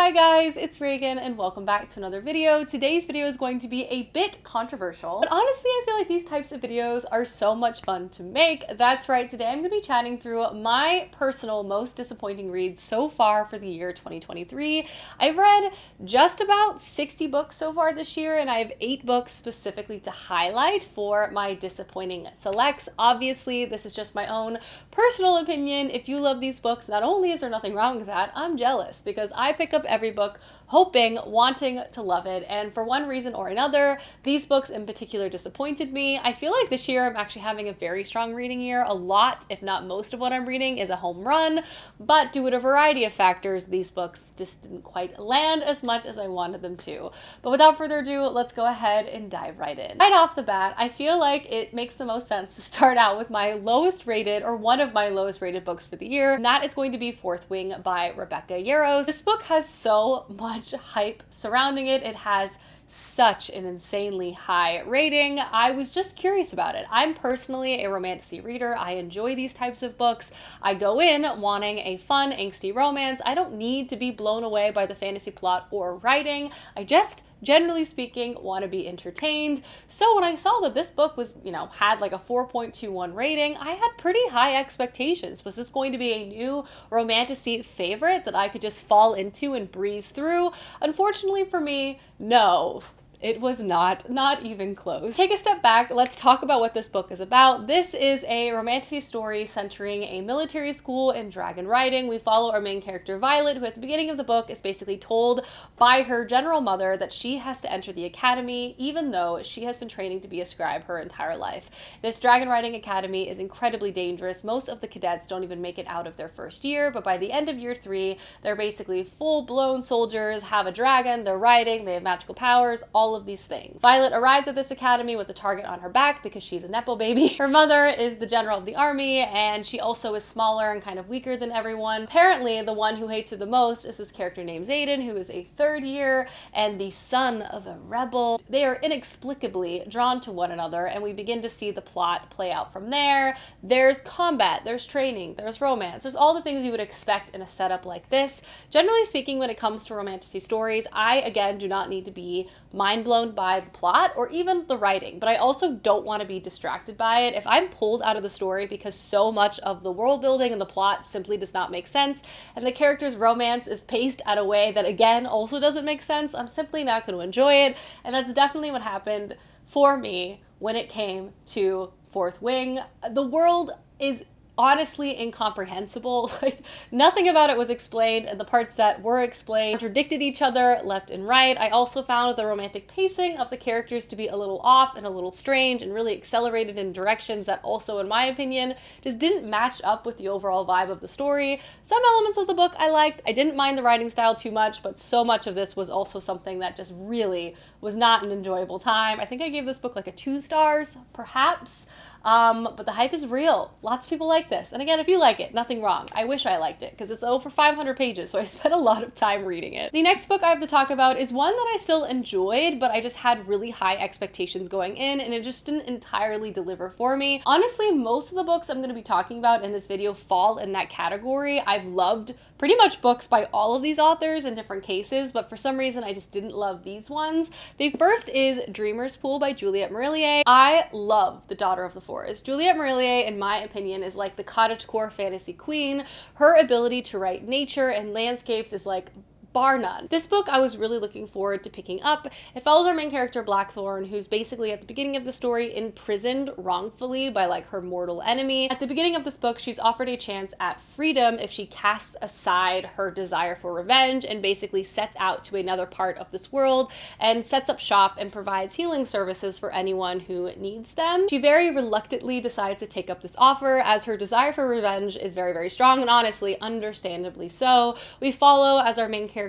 Hi guys, it's Reagan and welcome back to another video. Today's video is going to be a bit controversial, but honestly I feel like these types of videos are so much fun to make. That's right, today I'm going to be chatting through my personal most disappointing reads so far for the year 2023. I've read just about 60 books so far this year, and I have 8 books specifically to highlight for my disappointing selects. Obviously, this is just my own personal opinion. If you love these books, not only is there nothing wrong with that, I'm jealous because I pick up every book hoping, wanting to love it, and for one reason or another, these books in particular disappointed me. I feel like this year I'm actually having a very strong reading year. A lot, if not most of what I'm reading is a home run, but due to a variety of factors, these books just didn't quite land as much as I wanted them to. But without further ado, let's go ahead and dive right in. Right off the bat, I feel like it makes the most sense to start out with my lowest rated, or one of my lowest rated books for the year, and that is going to be Fourth Wing by Rebecca Yarros. This book has so much hype surrounding it. It has such an insanely high rating. I was just curious about it. I'm personally a romantasy reader. I enjoy these types of books. I go in wanting a fun, angsty romance. I don't need to be blown away by the fantasy plot or writing. I just, generally speaking, want to be entertained. So when I saw that this book was, had like a 4.21 rating, I had pretty high expectations. Was this going to be a new romantasy favorite that I could just fall into and breeze through? Unfortunately for me, no. It was not even close. Take a step back, let's talk about what this book is about. This is a romantasy story centering a military school in dragon riding. We follow our main character Violet, who at the beginning of the book is basically told by her general mother that she has to enter the academy, even though she has been training to be a scribe her entire life. This dragon riding academy is incredibly dangerous. Most of the cadets don't even make it out of their first year, but by the end of year 3, they're basically full-blown soldiers, have a dragon, they're riding, they have magical powers, all of these things. Violet arrives at this academy with a target on her back because she's a nepo baby. Her mother is the general of the army, and she also is smaller and kind of weaker than everyone. Apparently, the one who hates her the most is this character named Xaden, who is a 3rd year and the son of a rebel. They are inexplicably drawn to one another, and we begin to see the plot play out from there. There's combat, there's training, there's romance, there's all the things you would expect in a setup like this. Generally speaking, when it comes to romantasy stories, I, again, do not need to be mind blown by the plot or even the writing, but I also don't want to be distracted by it. If I'm pulled out of the story because so much of the world building and the plot simply does not make sense, and the character's romance is paced at a way that, again, also doesn't make sense, I'm simply not going to enjoy it, and that's definitely what happened for me when it came to Fourth Wing. The world is honestly incomprehensible. Like, nothing about it was explained, and the parts that were explained contradicted each other left and right. I also found the romantic pacing of the characters to be a little off and a little strange and really accelerated in directions that also, in my opinion, just didn't match up with the overall vibe of the story. Some elements of the book I liked. I didn't mind the writing style too much, but so much of this was also something that just really was not an enjoyable time. I think I gave this book like a 2 stars, perhaps. But the hype is real. Lots of people like this. And again, if you like it, nothing wrong. I wish I liked it because it's over 500 pages, so I spent a lot of time reading it. The next book I have to talk about is one that I still enjoyed, but I just had really high expectations going in, and it just didn't entirely deliver for me. Honestly, most of the books I'm going to be talking about in this video fall in that category. I've loved pretty much books by all of these authors in different cases, but for some reason I just didn't love these ones. The first is Dreamer's Pool by Juliette Marillier. I love The Daughter of the Forest. Juliette Marillier, in my opinion, is like the cottagecore fantasy queen. Her ability to write nature and landscapes is like bar none. This book I was really looking forward to picking up. It follows our main character Blackthorn, who's basically at the beginning of the story imprisoned wrongfully by like her mortal enemy. At the beginning of this book, she's offered a chance at freedom if she casts aside her desire for revenge and basically sets out to another part of this world and sets up shop and provides healing services for anyone who needs them. She very reluctantly decides to take up this offer as her desire for revenge is very, very strong, and honestly, understandably so. We follow as our main character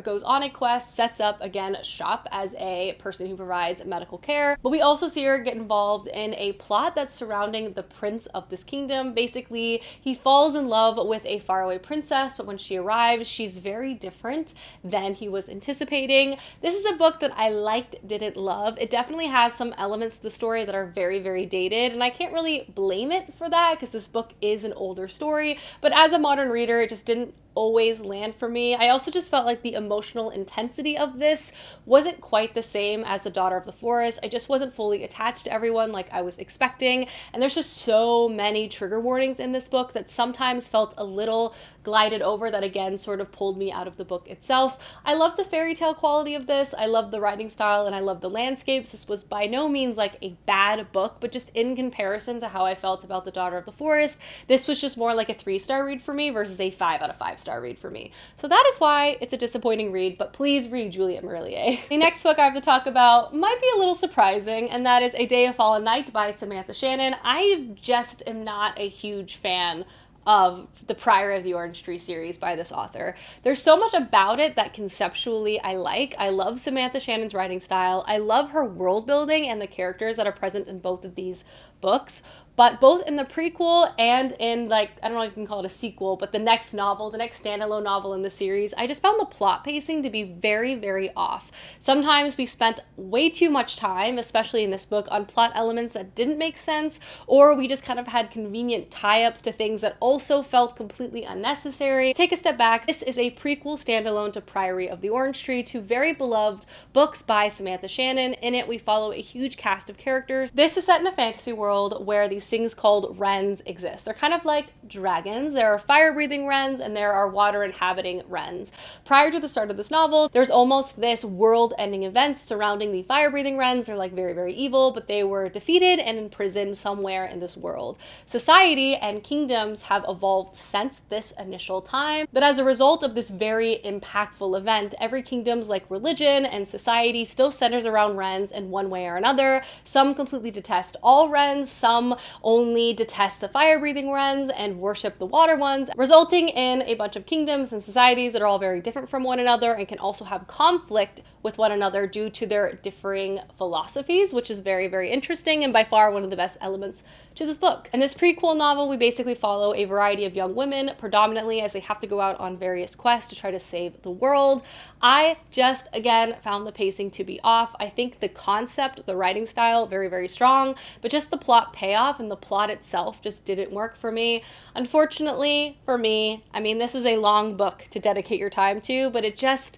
goes on a quest, sets up, again, shop as a person who provides medical care, but we also see her get involved in a plot that's surrounding the prince of this kingdom. Basically, he falls in love with a faraway princess, but when she arrives, she's very different than he was anticipating. This is a book that I liked, didn't love. It definitely has some elements to the story that are very, very dated, and I can't really blame it for that because this book is an older story, but as a modern reader, it just didn't always land for me. I also just felt like the emotional intensity of this wasn't quite the same as The Daughter of the Forest. I just wasn't fully attached to everyone like I was expecting. And there's just so many trigger warnings in this book that sometimes felt a little glided over, that again sort of pulled me out of the book itself. I love the fairy tale quality of this. I love the writing style and I love the landscapes. This was by no means like a bad book, but just in comparison to how I felt about The Daughter of the Forest, this was just more like a 3-star read for me versus a 5 out of 5-star read for me. So that is why it's a disappointing read, but please read Juliet Marillier. The next book I have to talk about might be a little surprising, and that is A Day of Fallen Night by Samantha Shannon. I just am not a huge fan of the Priory of the Orange Tree series by this author. There's so much about it that conceptually I like. I love Samantha Shannon's writing style. I love her world building and the characters that are present in both of these books. But both in the prequel and in, like, I don't know if you can call it a sequel, but the next novel, the next standalone novel in the series, I just found the plot pacing to be very, very off. Sometimes we spent way too much time, especially in this book, on plot elements that didn't make sense, or we just kind of had convenient tie-ups to things that also felt completely unnecessary. Take a step back. This is a prequel standalone to Priory of the Orange Tree, two very beloved books by Samantha Shannon. In it, we follow a huge cast of characters. This is set in a fantasy world where these things called wrens exist. They're kind of like dragons. There are fire-breathing wrens and there are water-inhabiting wrens. Prior to the start of this novel, there's almost this world-ending event surrounding the fire-breathing wrens. They're like very, very evil, but they were defeated and imprisoned somewhere in this world. Society and kingdoms have evolved since this initial time, but as a result of this very impactful event, every kingdom's like religion and society still centers around wrens in one way or another. Some completely detest all wrens, some only detest the fire-breathing wrens and worship the water ones, resulting in a bunch of kingdoms and societies that are all very different from one another and can also have conflict with one another due to their differing philosophies, which is very, very interesting and by far one of the best elements to this book. In this prequel novel, we basically follow a variety of young women, predominantly as they have to go out on various quests to try to save the world. I just, again, found the pacing to be off. I think the concept, the writing style, very, very strong, but just the plot payoff and the plot itself just didn't work for me. Unfortunately, for me, I mean, this is a long book to dedicate your time to, but it's just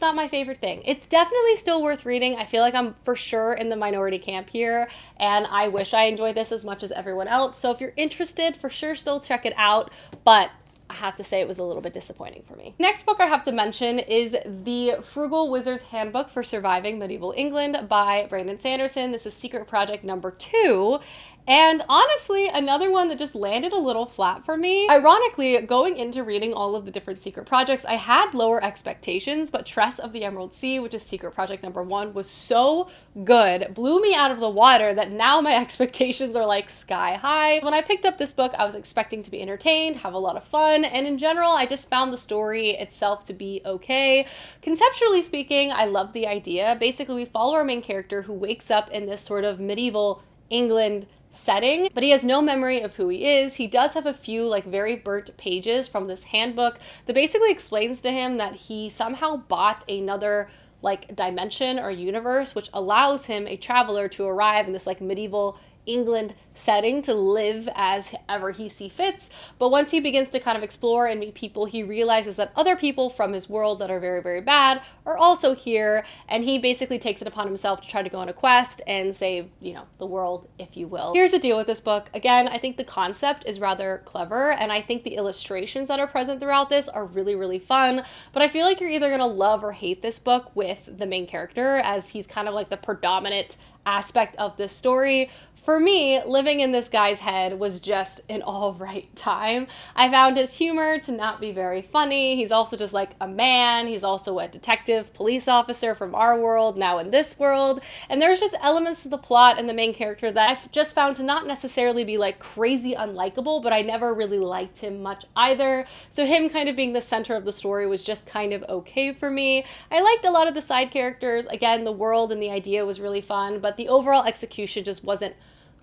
not my favorite thing. It's definitely still worth reading. I feel like I'm for sure in the minority camp here, and I wish I enjoyed this as much as everyone else. So if you're interested, for sure still check it out, but I have to say it was a little bit disappointing for me. Next book I have to mention is the Frugal Wizard's Handbook for Surviving Medieval England by Brandon Sanderson. This is Secret Project number 2. And honestly, another one that just landed a little flat for me. Ironically, going into reading all of the different secret projects, I had lower expectations, but Tress of the Emerald Sea, which is secret project number 1, was so good, blew me out of the water that now my expectations are like sky high. When I picked up this book, I was expecting to be entertained, have a lot of fun, and in general, I just found the story itself to be okay. Conceptually speaking, I love the idea. Basically, we follow our main character who wakes up in this sort of medieval England setting, but he has no memory of who he is. He does have a few like very burnt pages from this handbook that basically explains to him that he somehow bought another like dimension or universe, which allows him, a traveler, to arrive in this like medieval England setting to live as ever he sees fits. But once he begins to kind of explore and meet people, he realizes that other people from his world that are very, very bad are also here, and he basically takes it upon himself to try to go on a quest and save, you know, the world, if you will. Here's the deal with this book. Again, I think the concept is rather clever, and I think the illustrations that are present throughout this are really, really fun, but I feel like you're either gonna love or hate this book with the main character, as he's kind of like the predominant aspect of this story. For me, living in this guy's head was just an all right time. I found his humor to not be very funny. He's also just like a man. He's also a detective, police officer from our world, now in this world. And there's just elements to the plot and the main character that I've just found to not necessarily be like crazy unlikable, but I never really liked him much either. So him kind of being the center of the story was just kind of okay for me. I liked a lot of the side characters. Again, the world and the idea was really fun, but the overall execution just wasn't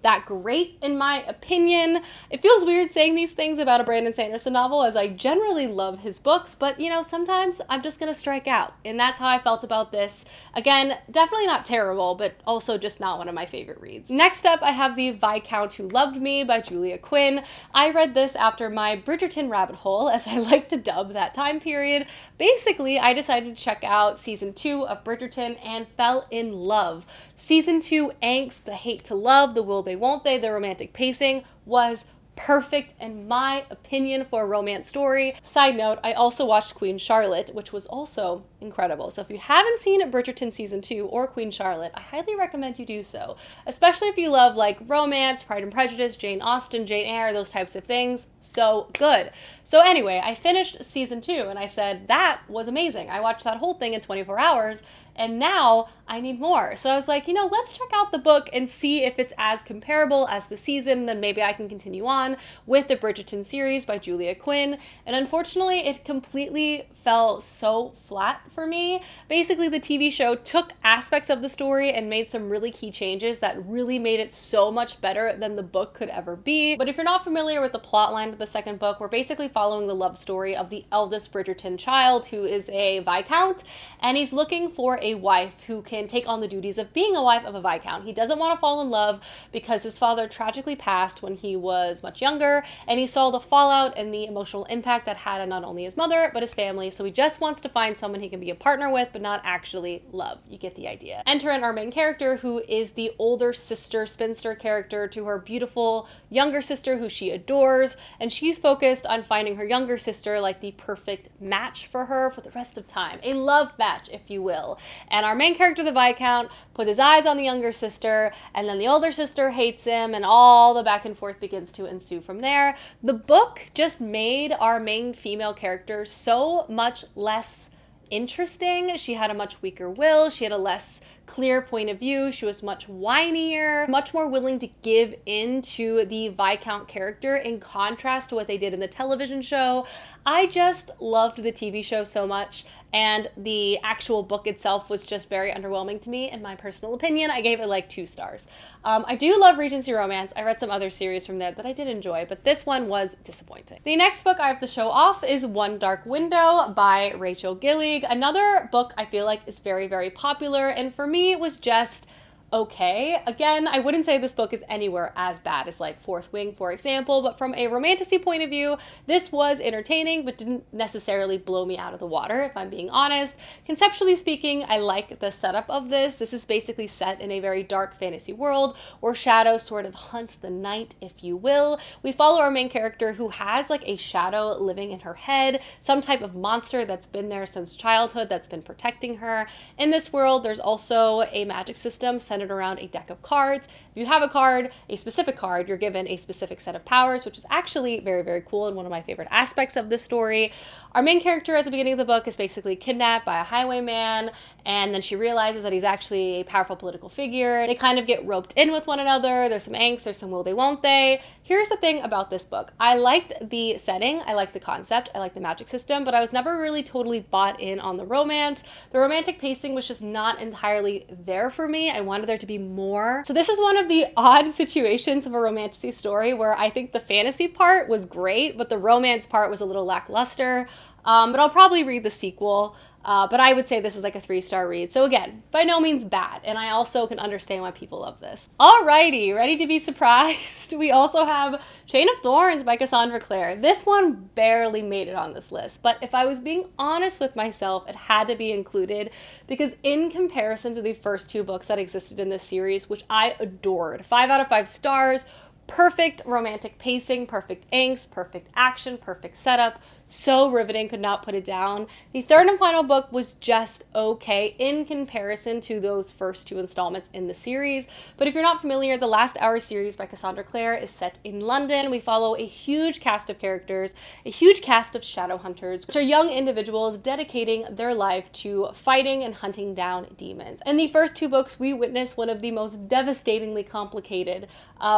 that great in my opinion. It feels weird saying these things about a Brandon Sanderson novel, as I generally love his books, but you know, sometimes I'm just gonna strike out, and that's how I felt about this. Again, definitely not terrible, but also just not one of my favorite reads. Next up, I have the Viscount Who Loved Me by Julia Quinn. I read this after my Bridgerton rabbit hole, as I like to dub that time period. Basically, I decided to check out season 2 of Bridgerton and fell in love. Season 2 angst, the hate to love, the will they won't they, the romantic pacing was perfect in my opinion for a romance story. Side note, I also watched Queen Charlotte, which was also incredible. So if you haven't seen Bridgerton season 2 or Queen Charlotte, I highly recommend you do so, especially if you love like romance, Pride and Prejudice, Jane Austen, Jane Eyre, those types of things. So good. So anyway, I finished season 2 and I said, that was amazing. I watched that whole thing in 24 hours and now I need more. So I was like, you know, let's check out the book and see if it's as comparable as the season, then maybe I can continue on with the Bridgerton series by Julia Quinn. And unfortunately, it completely fell so flat for me. Basically, the TV show took aspects of the story and made some really key changes that really made it so much better than the book could ever be. But if you're not familiar with the plotline of the second book, we're basically following the love story of the eldest Bridgerton child, who is a Viscount, and he's looking for a wife who can take on the duties of being a wife of a Viscount. He doesn't want to fall in love because his father tragically passed when he was much younger, and he saw the fallout and the emotional impact that had on not only his mother, but his family. So he just wants to find someone he can be a partner with, but not actually love. You get the idea. Enter in our main character, who is the older sister, spinster character to her beautiful younger sister, who she adores, and she's focused on finding her younger sister like the perfect match for her for the rest of time. A love match, if you will. And our main character, the Viscount, puts his eyes on the younger sister, and then the older sister hates him, and all the back and forth begins to ensue from there. The book just made our main female character so much less interesting. She had a much weaker will. She had a less clear point of view. She was much whinier, much more willing to give in to the Viscount character in contrast to what they did in the television show. I just loved the TV show so much, and the actual book itself was just very underwhelming to me, in my personal opinion. I gave it like 2 stars. I do love Regency romance. I read some other series from there that I did enjoy, but this one was disappointing. The next book I have to show off is One Dark Window by Rachel Gillig. Another book I feel like is very, very popular, and for me it was just okay. Again, I wouldn't say this book is anywhere as bad as like Fourth Wing, for example, but from a romantasy point of view, this was entertaining, but didn't necessarily blow me out of the water, if I'm being honest. Conceptually speaking, I like the setup of this. This is basically set in a very dark fantasy world where shadows sort of hunt the night, if you will. We follow our main character who has like a shadow living in her head, some type of monster that's been there since childhood that's been protecting her. In this world, there's also a magic system centered around a deck of cards. If you have a card, a specific card, you're given a specific set of powers, which is actually very, very cool and one of my favorite aspects of this story. Our main character at the beginning of the book is basically kidnapped by a highwayman, and then she realizes that he's actually a powerful political figure. They kind of get roped in with one another. There's some angst, there's some will they won't they. Here's the thing about this book. I liked the setting, I liked the concept, I liked the magic system, but I was never really totally bought in on the romance. The romantic pacing was just not entirely there for me. I wanted there to be more. So this is one of the odd situations of a romantasy story where I think the fantasy part was great, but the romance part was a little lackluster. But I'll probably read the sequel. But I would say this is like a 3-star read. So again, by no means bad. And I also can understand why people love this. Alrighty, ready to be surprised? We also have Chain of Thorns by Cassandra Clare. This one barely made it on this list. But if I was being honest with myself, it had to be included because in comparison to the first 2 books that existed in this series, which I adored, 5 out of 5 stars, perfect romantic pacing, perfect angst, perfect action, perfect setup, so riveting, could not put it down. The third and final book was just okay in comparison to those first 2 installments in the series. But if you're not familiar, the Last Hour series by Cassandra Clare is set in London. We follow a huge cast of characters, a huge cast of shadow hunters, which are young individuals dedicating their life to fighting and hunting down demons. In the first 2 books, we witness one of the most devastatingly complicated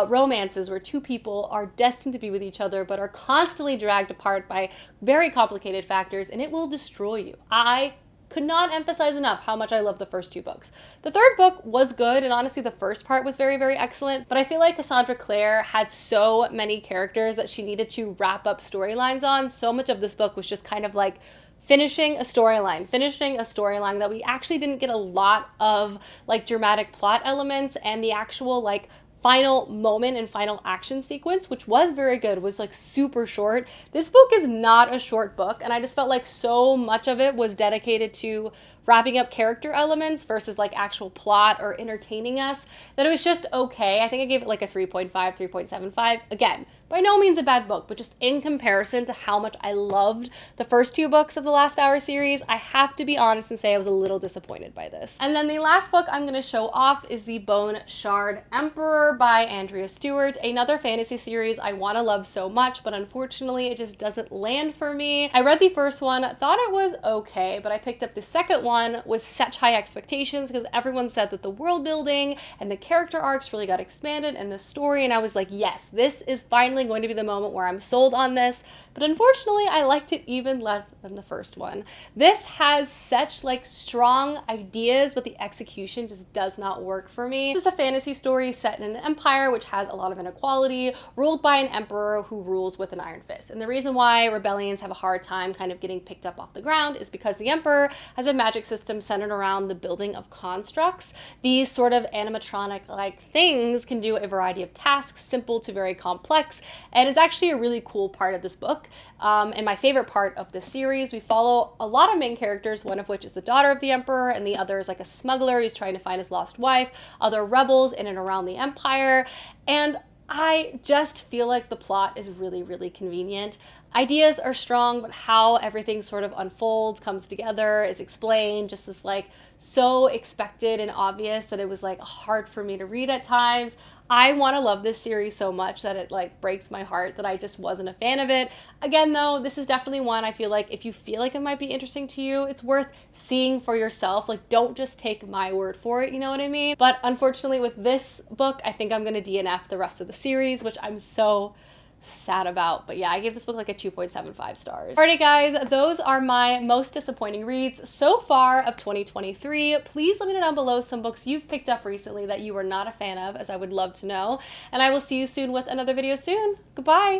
romances where 2 people are destined to be with each other but are constantly dragged apart by very complicated factors, and it will destroy you. I could not emphasize enough how much I love the first two books. The third book was good, and honestly the first part was very, very excellent, but I feel like Cassandra Clare had so many characters that she needed to wrap up storylines on. So much of this book was just kind of like finishing a storyline that we actually didn't get a lot of like dramatic plot elements, and the actual like final moment and final action sequence, which was very good, was like super short. This book is not a short book, and I just felt like so much of it was dedicated to wrapping up character elements versus like actual plot or entertaining us, that it was just okay. I think I gave it like a 3.5, 3.75. Again, by no means a bad book, but just in comparison to how much I loved the first two books of the Last Hour series, I have to be honest and say I was a little disappointed by this. And then the last book I'm going to show off is The Bone Shard Emperor by Andrea Stewart, another fantasy series I want to love so much, but unfortunately it just doesn't land for me. I read the first one, thought it was okay, but I picked up the second one with such high expectations because everyone said that the world building and the character arcs really got expanded in the story, and I was like, yes, this is finally going to be the moment where I'm sold on this. But unfortunately, I liked it even less than the first one. This has such like strong ideas, but the execution just does not work for me. This is a fantasy story set in an empire which has a lot of inequality, ruled by an emperor who rules with an iron fist. And the reason why rebellions have a hard time kind of getting picked up off the ground is because the emperor has a magic system centered around the building of constructs. These sort of animatronic like things can do a variety of tasks, simple to very complex, and it's actually a really cool part of this book. And my favorite part of this series. We follow a lot of main characters, one of which is the daughter of the emperor, and the other is like a smuggler who's trying to find his lost wife, other rebels in and around the empire, and I just feel like the plot is really, really convenient. Ideas are strong, but how everything sort of unfolds, comes together, is explained, just is like so expected and obvious that it was like hard for me to read at times. I want to love this series so much that it like breaks my heart that I just wasn't a fan of it. Again though, this is definitely one I feel like if you feel like it might be interesting to you, it's worth seeing for yourself. Like, don't just take my word for it, you know what I mean? But unfortunately with this book, I think I'm going to DNF the rest of the series, which I'm so sad about. But yeah, I gave this book like a 2.75 stars. Alrighty guys, those are my most disappointing reads so far of 2023. Please let me know down below some books you've picked up recently that you were not a fan of, as I would love to know. And I will see you soon with another video soon. Goodbye!